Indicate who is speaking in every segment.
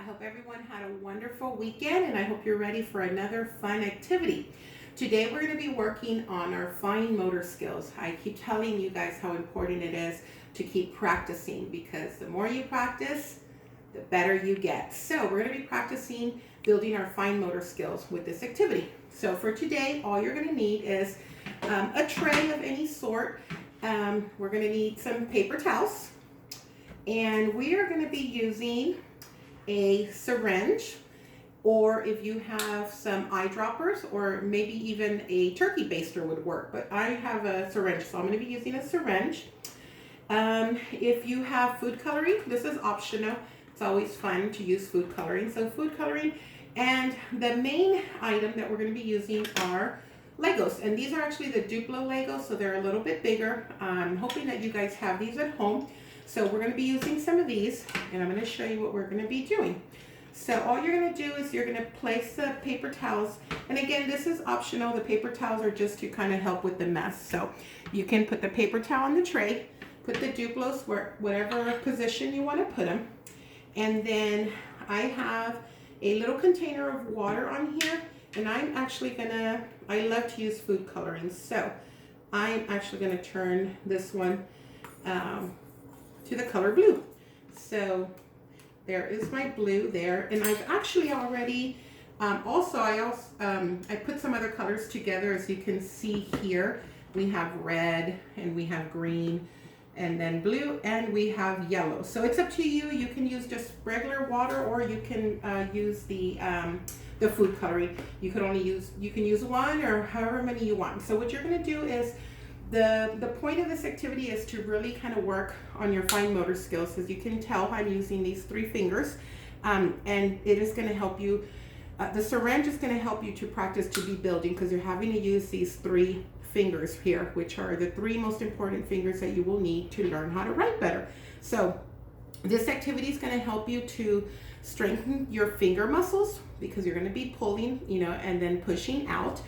Speaker 1: I hope everyone had a wonderful weekend and I hope you're ready for another fun activity. Today we're going to be working on our fine motor skills. I keep telling you guys how important it is to keep practicing because the more you practice, the better you get. So we're going to be practicing building our fine motor skills with this activity. So for today, all you're going to need is a tray of any sort. We're going to need some paper towels, and we are going to be using a syringe, or if you have some eyedroppers, or maybe even a turkey baster would work, but I have a syringe, so I'm going to be using a syringe. If you have food coloring, this is optional. It's always fun to use food coloring. So food coloring, and the main item that we're going to be using are Legos, and these are actually the Duplo Legos, so they're a little bit bigger. I'm hoping that you guys have these at home. So we're going to be using some of these, and I'm going to show you what we're going to be doing. So all you're going to do is you're going to place the paper towels, and again, this is optional. The paper towels are just to kind of help with the mess. So you can put the paper towel on the tray, put the Duplos whatever position you want to put them, and then I have a little container of water on here, and I'm actually I love to use food coloring, so I'm actually going to turn this one to the color blue. So there is my blue there, and I've actually already I put some other colors together. As you can see here, we have red and we have green and then blue, and we have yellow. So it's up to you. You can use just regular water, or you can use the food coloring. You can use one or however many you want. So what you're going to do is the point of this activity is to really kind of work on your fine motor skills. As you can tell, I'm using these 3 fingers, and it is going to help you. The syringe is going to help you to practice to be building, because you're having to use these 3 fingers here, which are the 3 most important fingers that you will need to learn how to write better. So this activity is going to help you to strengthen your finger muscles, because you're going to be pulling, and then pushing out.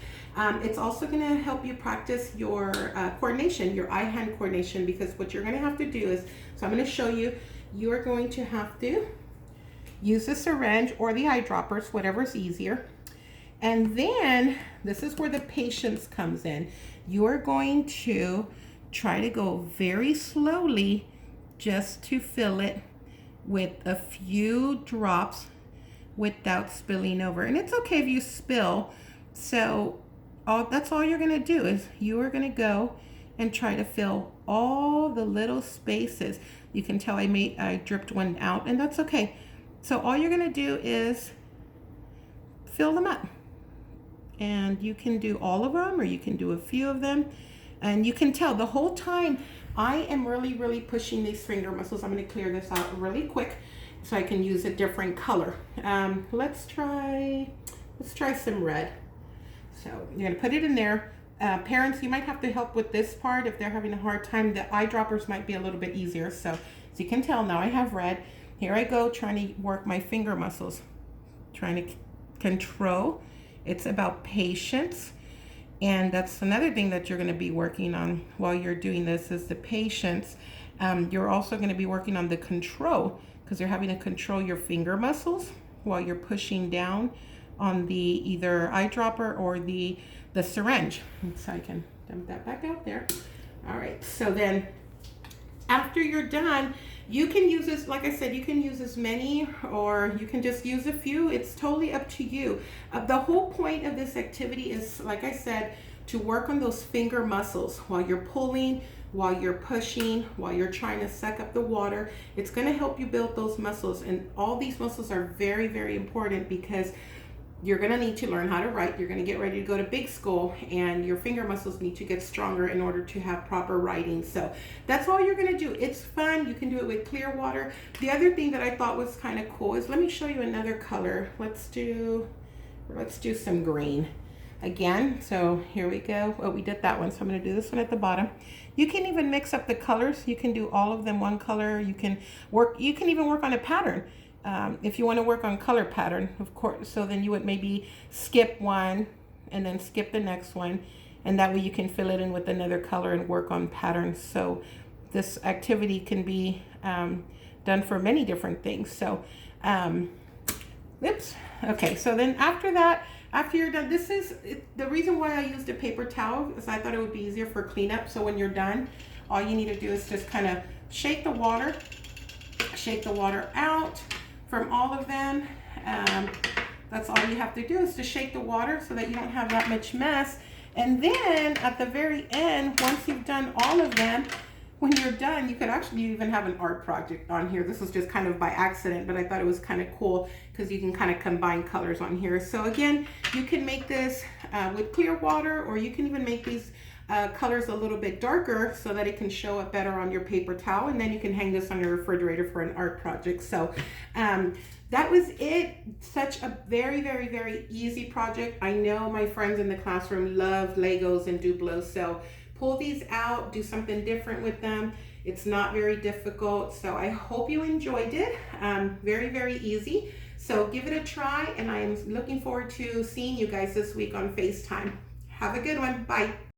Speaker 1: It's also going to help you practice your coordination, your eye-hand coordination, because what you're going to have to do is, so I'm going to show you, you're going to have to use the syringe or the eyedroppers, whatever's easier. And then this is where the patience comes in. You're going to try to go very slowly just to fill it with a few drops without spilling over. And it's okay if you spill. So that's all you're going to do is you are going to go and try to fill all the little spaces. You can tell I dripped one out, and that's okay. So all you're going to do is fill them up. And you can do all of them, or you can do a few of them. And you can tell the whole time I am really, really pushing these finger muscles. I'm going to clear this out really quick so I can use a different color. Let's try some red. So you're going to put it in there. Parents, you might have to help with this part if they're having a hard time. The eyedroppers might be a little bit easier. So you can tell now I have red. Here I go, trying to work my finger muscles, trying to control. It's about patience. And that's another thing that you're going to be working on while you're doing this is the patience. You're also going to be working on the control, because you're having to control your finger muscles while you're pushing down on the either eyedropper or the syringe. So I can dump that back out there. All right, so then after you're done, you can use this, like I said, you can use as many, or you can just use a few. It's totally up to you. The whole point of this activity is, like I said, to work on those finger muscles while you're pulling, while you're pushing, while you're trying to suck up the water. It's going to help you build those muscles, and all these muscles are very, very important, because you're going to need to learn how to write. You're going to get ready to go to big school, and your finger muscles need to get stronger in order to have proper writing. So that's all you're going to do. It's fun. You can do it with clear water. The other thing that I thought was kind of cool is, let me show you another color. Let's do some green again. So here we go. Oh, we did that one. So I'm going to do this one at the bottom. You can even mix up the colors. You can do all of them one color. You can even work on a pattern. If you want to work on color pattern, of course, so then you would maybe skip one and then skip the next one, and that way you can fill it in with another color and work on patterns. So this activity can be done for many different things. So Oops. Okay, so then after that, after you're done, this is the reason why I used a paper towel is I thought it would be easier for cleanup. So when you're done, all you need to do is just kind of shake the water out from all of them. That's all you have to do is to shake the water so that you don't have that much mess. And then at the very end, once you've done all of them, when you're done, you could actually even have an art project on here. This was just kind of by accident, but I thought it was kind of cool because you can kind of combine colors on here. So again, you can make this with clear water, or you can even make these colors a little bit darker so that it can show up better on your paper towel, and then you can hang this on your refrigerator for an art project. So that was it. Such a very, very, very easy project. I know my friends in the classroom love Legos and Duplos, so pull these out, do something different with them. It's not very difficult, so I hope you enjoyed it. Very, very easy. So give it a try, and I am looking forward to seeing you guys this week on FaceTime. Have a good one. Bye.